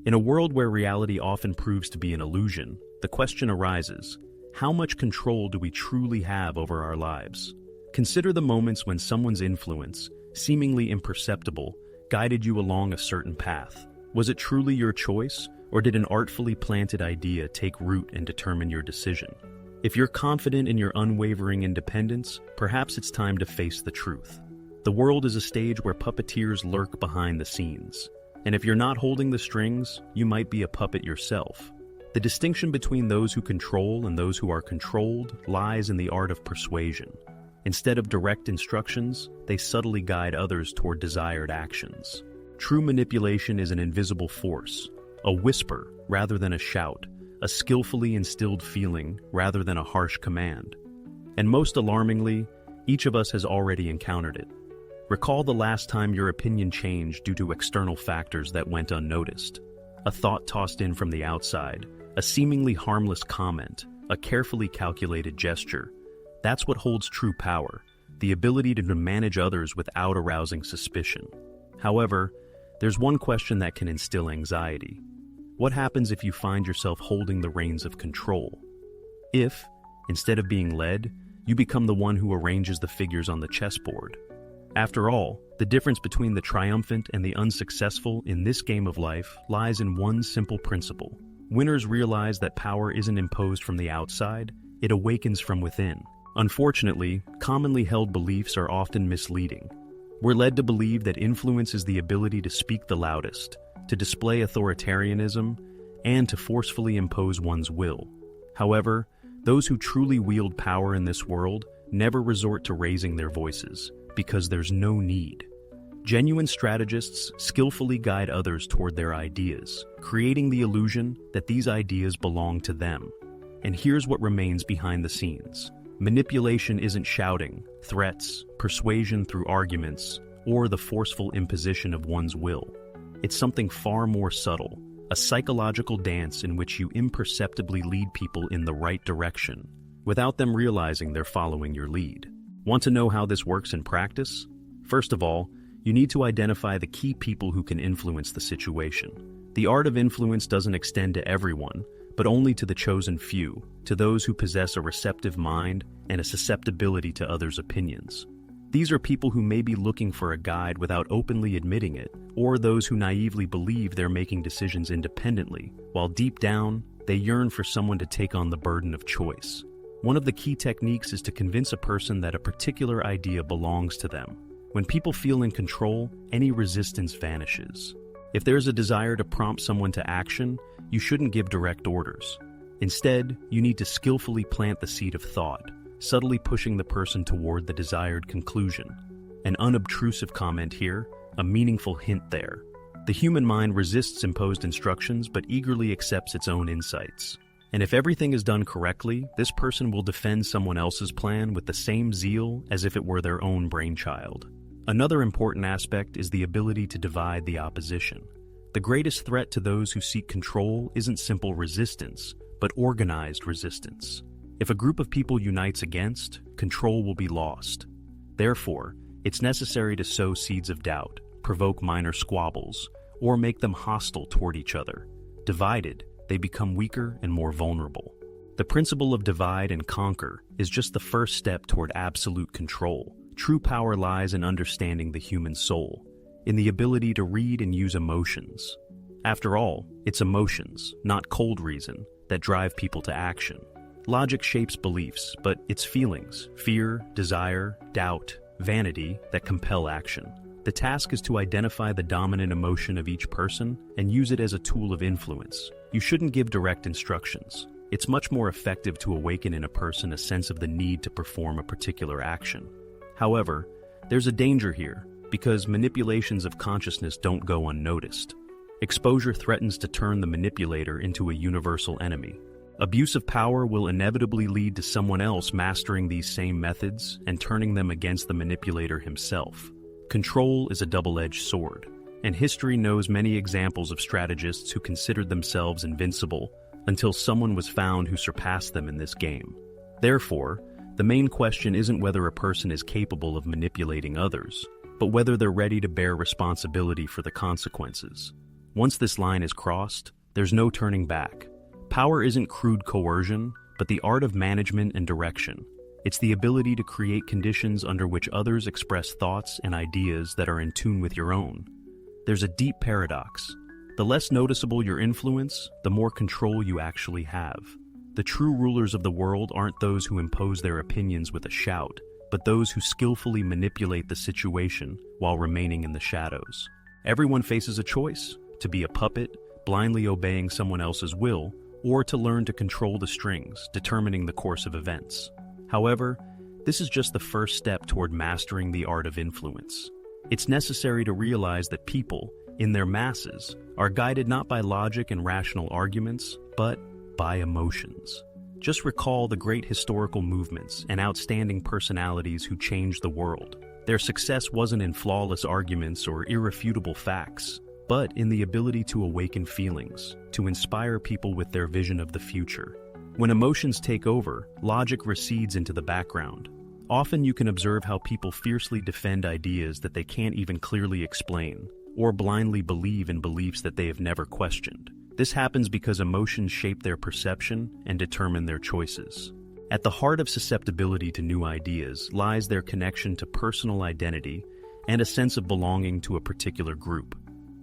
In a world where reality often proves to be an illusion, the question arises, how much control do we truly have over our lives? Consider the moments when someone's influence, seemingly imperceptible, guided you along a certain path. Was it truly your choice, or did an artfully planted idea take root and determine your decision? If you're confident in your unwavering independence, perhaps it's time to face the truth. The world is a stage where puppeteers lurk behind the scenes. And if you're not holding the strings, you might be a puppet yourself. The distinction between those who control and those who are controlled lies in the art of persuasion. Instead of direct instructions, they subtly guide others toward desired actions. True manipulation is an invisible force, a whisper rather than a shout, a skillfully instilled feeling rather than a harsh command. And most alarmingly, each of us has already encountered it. Recall the last time your opinion changed due to external factors that went unnoticed. A thought tossed in from the outside, a seemingly harmless comment, a carefully calculated gesture. That's what holds true power, the ability to manage others without arousing suspicion. However, there's one question that can instill anxiety. What happens if you find yourself holding the reins of control? If, instead of being led, you become the one who arranges the figures on the chessboard? After all, the difference between the triumphant and the unsuccessful in this game of life lies in one simple principle. Winners realize that power isn't imposed from the outside, it awakens from within. Unfortunately, commonly held beliefs are often misleading. We're led to believe that influence is the ability to speak the loudest, to display authoritarianism, and to forcefully impose one's will. However, those who truly wield power in this world never resort to raising their voices, because there's no need. Genuine strategists skillfully guide others toward their ideas, creating the illusion that these ideas belong to them. And here's what remains behind the scenes. Manipulation isn't shouting, threats, persuasion through arguments, or the forceful imposition of one's will. It's something far more subtle, a psychological dance in which you imperceptibly lead people in the right direction, without them realizing they're following your lead. Want to know how this works in practice? First of all, you need to identify the key people who can influence the situation. The art of influence doesn't extend to everyone, but only to the chosen few, to those who possess a receptive mind and a susceptibility to others' opinions. These are people who may be looking for a guide without openly admitting it, or those who naively believe they're making decisions independently, while deep down, they yearn for someone to take on the burden of choice. One of the key techniques is to convince a person that a particular idea belongs to them. When people feel in control, any resistance vanishes. If there's a desire to prompt someone to action, you shouldn't give direct orders. Instead, you need to skillfully plant the seed of thought, subtly pushing the person toward the desired conclusion. An unobtrusive comment here, a meaningful hint there. The human mind resists imposed instructions but eagerly accepts its own insights. And if everything is done correctly, this person will defend someone else's plan with the same zeal as if it were their own brainchild. Another important aspect is the ability to divide the opposition. The greatest threat to those who seek control isn't simple resistance, but organized resistance. If a group of people unites against, control will be lost. Therefore, it's necessary to sow seeds of doubt, provoke minor squabbles, or make them hostile toward each other. Divided, they become weaker and more vulnerable. The principle of divide and conquer is just the first step toward absolute control. True power lies in understanding the human soul, in the ability to read and use emotions. After all, it's emotions, not cold reason, that drive people to action. Logic shapes beliefs, but it's feelings, fear, desire, doubt, vanity that compel action. The task is to identify the dominant emotion of each person and use it as a tool of influence. You shouldn't give direct instructions. It's much more effective to awaken in a person a sense of the need to perform a particular action. However, there's a danger here, because manipulations of consciousness don't go unnoticed. Exposure threatens to turn the manipulator into a universal enemy. Abuse of power will inevitably lead to someone else mastering these same methods and turning them against the manipulator himself. Control is a double-edged sword, and history knows many examples of strategists who considered themselves invincible until someone was found who surpassed them in this game. Therefore, the main question isn't whether a person is capable of manipulating others, but whether they're ready to bear responsibility for the consequences. Once this line is crossed, there's no turning back. Power isn't crude coercion, but the art of management and direction. It's the ability to create conditions under which others express thoughts and ideas that are in tune with your own. There's a deep paradox. The less noticeable your influence, the more control you actually have. The true rulers of the world aren't those who impose their opinions with a shout, but those who skillfully manipulate the situation while remaining in the shadows. Everyone faces a choice: to be a puppet, blindly obeying someone else's will, or to learn to control the strings, determining the course of events. However, this is just the first step toward mastering the art of influence. It's necessary to realize that people, in their masses, are guided not by logic and rational arguments, but by emotions. Just recall the great historical movements and outstanding personalities who changed the world. Their success wasn't in flawless arguments or irrefutable facts, but in the ability to awaken feelings, to inspire people with their vision of the future. When emotions take over, logic recedes into the background. Often you can observe how people fiercely defend ideas that they can't even clearly explain, or blindly believe in beliefs that they have never questioned. This happens because emotions shape their perception and determine their choices. At the heart of susceptibility to new ideas lies their connection to personal identity and a sense of belonging to a particular group.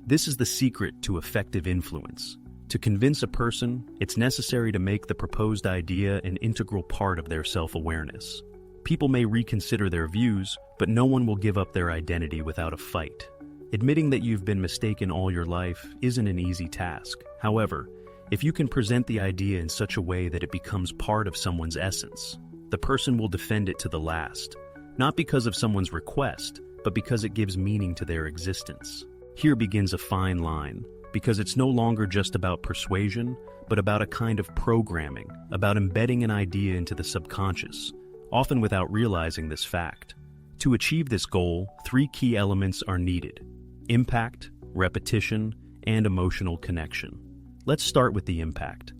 This is the secret to effective influence. To convince a person, it's necessary to make the proposed idea an integral part of their self-awareness. People may reconsider their views, but no one will give up their identity without a fight. Admitting that you've been mistaken all your life isn't an easy task. However, if you can present the idea in such a way that it becomes part of someone's essence, the person will defend it to the last, not because of someone's request, but because it gives meaning to their existence. Here begins a fine line, because it's no longer just about persuasion, but about a kind of programming, about embedding an idea into the subconscious, often without realizing this fact. To achieve this goal, 3 key elements are needed: impact, repetition, and emotional connection. Let's start with the impact.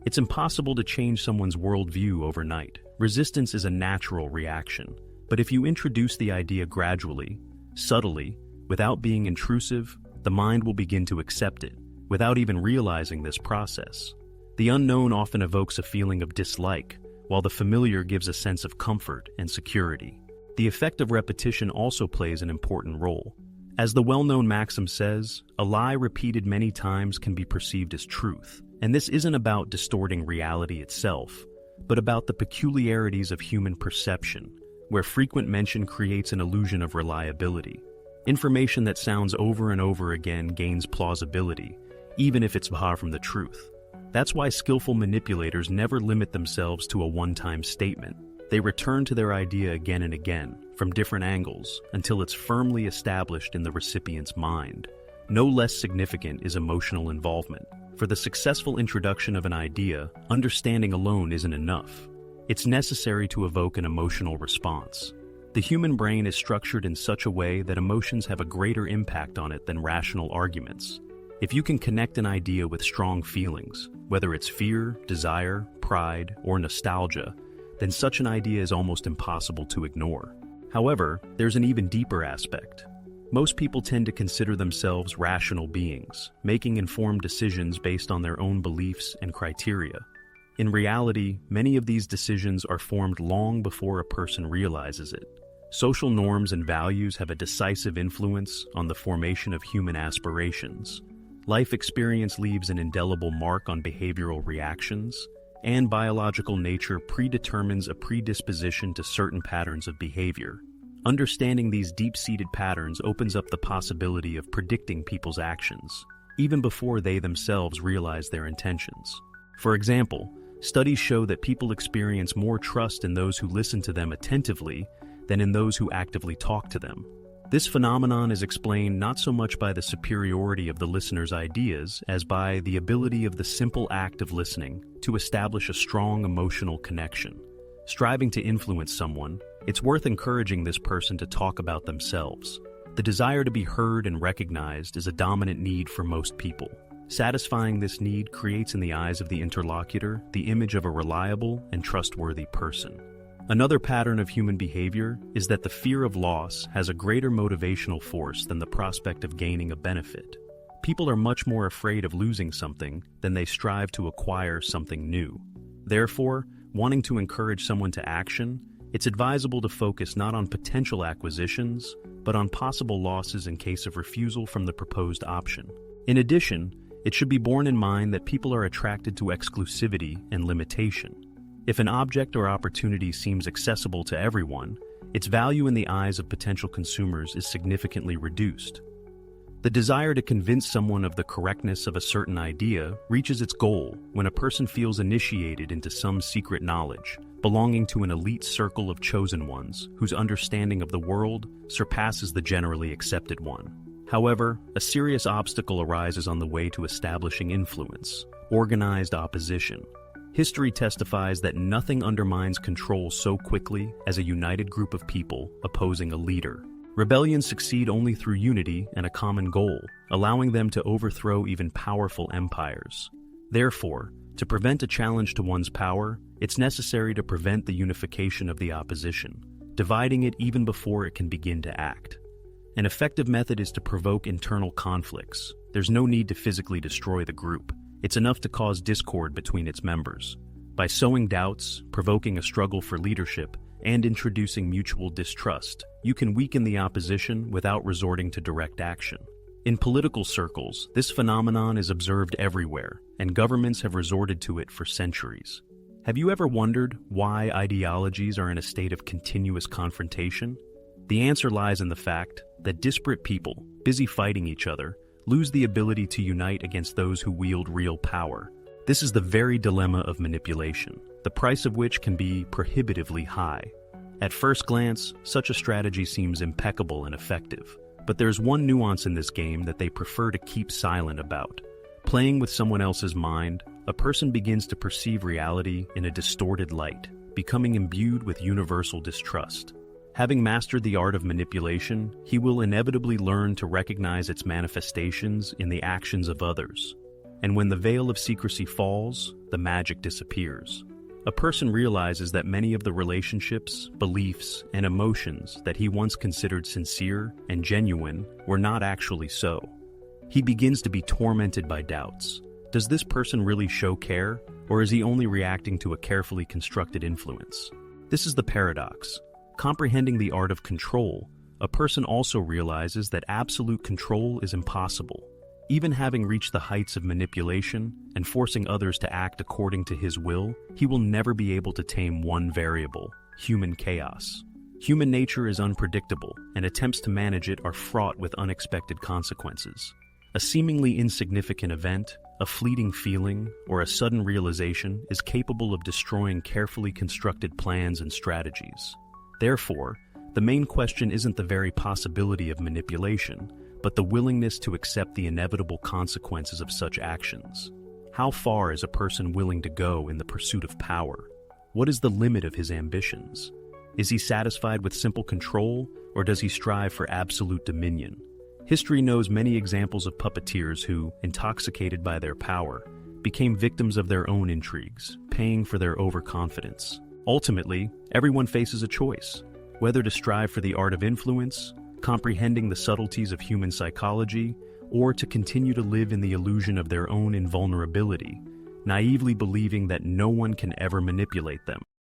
It's impossible to change someone's worldview overnight. Resistance is a natural reaction. But if you introduce the idea gradually, subtly, without being intrusive, the mind will begin to accept it, without even realizing this process. The unknown often evokes a feeling of dislike, while the familiar gives a sense of comfort and security. The effect of repetition also plays an important role. As the well-known maxim says, a lie repeated many times can be perceived as truth. And this isn't about distorting reality itself, but about the peculiarities of human perception, where frequent mention creates an illusion of reliability. Information that sounds over and over again gains plausibility, even if it's far from the truth. That's why skillful manipulators never limit themselves to a one-time statement. They return to their idea again and again, from different angles, until it's firmly established in the recipient's mind. No less significant is emotional involvement. For the successful introduction of an idea, understanding alone isn't enough. It's necessary to evoke an emotional response. The human brain is structured in such a way that emotions have a greater impact on it than rational arguments. If you can connect an idea with strong feelings, whether it's fear, desire, pride, or nostalgia, then such an idea is almost impossible to ignore. However, there's an even deeper aspect. Most people tend to consider themselves rational beings, making informed decisions based on their own beliefs and criteria. In reality, many of these decisions are formed long before a person realizes it. Social norms and values have a decisive influence on the formation of human aspirations. Life experience leaves an indelible mark on behavioral reactions, and biological nature predetermines a predisposition to certain patterns of behavior. Understanding these deep-seated patterns opens up the possibility of predicting people's actions, even before they themselves realize their intentions. For example, studies show that people experience more trust in those who listen to them attentively than in those who actively talk to them. This phenomenon is explained not so much by the superiority of the listener's ideas as by the ability of the simple act of listening to establish a strong emotional connection. Striving to influence someone, it's worth encouraging this person to talk about themselves. The desire to be heard and recognized is a dominant need for most people. Satisfying this need creates in the eyes of the interlocutor the image of a reliable and trustworthy person. Another pattern of human behavior is that the fear of loss has a greater motivational force than the prospect of gaining a benefit. People are much more afraid of losing something than they strive to acquire something new. Therefore, wanting to encourage someone to action, it's advisable to focus not on potential acquisitions, but on possible losses in case of refusal from the proposed option. In addition, it should be borne in mind that people are attracted to exclusivity and limitation. If an object or opportunity seems accessible to everyone, its value in the eyes of potential consumers is significantly reduced. The desire to convince someone of the correctness of a certain idea reaches its goal when a person feels initiated into some secret knowledge, belonging to an elite circle of chosen ones whose understanding of the world surpasses the generally accepted one. However, a serious obstacle arises on the way to establishing influence: organized opposition. History testifies that nothing undermines control so quickly as a united group of people opposing a leader. Rebellions succeed only through unity and a common goal, allowing them to overthrow even powerful empires. Therefore, to prevent a challenge to one's power, it's necessary to prevent the unification of the opposition, dividing it even before it can begin to act. An effective method is to provoke internal conflicts. There's no need to physically destroy the group. It's enough to cause discord between its members. By sowing doubts, provoking a struggle for leadership, and introducing mutual distrust, you can weaken the opposition without resorting to direct action. In political circles, this phenomenon is observed everywhere, and governments have resorted to it for centuries. Have you ever wondered why ideologies are in a state of continuous confrontation? The answer lies in the fact that disparate people, busy fighting each other, lose the ability to unite against those who wield real power. This is the very dilemma of manipulation, the price of which can be prohibitively high. At first glance, such a strategy seems impeccable and effective. But there's one nuance in this game that they prefer to keep silent about. Playing with someone else's mind, a person begins to perceive reality in a distorted light, becoming imbued with universal distrust. Having mastered the art of manipulation, he will inevitably learn to recognize its manifestations in the actions of others. And when the veil of secrecy falls, the magic disappears. A person realizes that many of the relationships, beliefs, and emotions that he once considered sincere and genuine were not actually so. He begins to be tormented by doubts. Does this person really show care, or is he only reacting to a carefully constructed influence? This is the paradox. Comprehending the art of control, a person also realizes that absolute control is impossible. Even having reached the heights of manipulation and forcing others to act according to his will, he will never be able to tame one variable: human chaos. Human nature is unpredictable, and attempts to manage it are fraught with unexpected consequences. A seemingly insignificant event, a fleeting feeling, or a sudden realization is capable of destroying carefully constructed plans and strategies. Therefore, the main question isn't the very possibility of manipulation, but the willingness to accept the inevitable consequences of such actions. How far is a person willing to go in the pursuit of power? What is the limit of his ambitions? Is he satisfied with simple control, or does he strive for absolute dominion? History knows many examples of puppeteers who, intoxicated by their power, became victims of their own intrigues, paying for their overconfidence. Ultimately, everyone faces a choice: whether to strive for the art of influence, comprehending the subtleties of human psychology, or to continue to live in the illusion of their own invulnerability, naively believing that no one can ever manipulate them.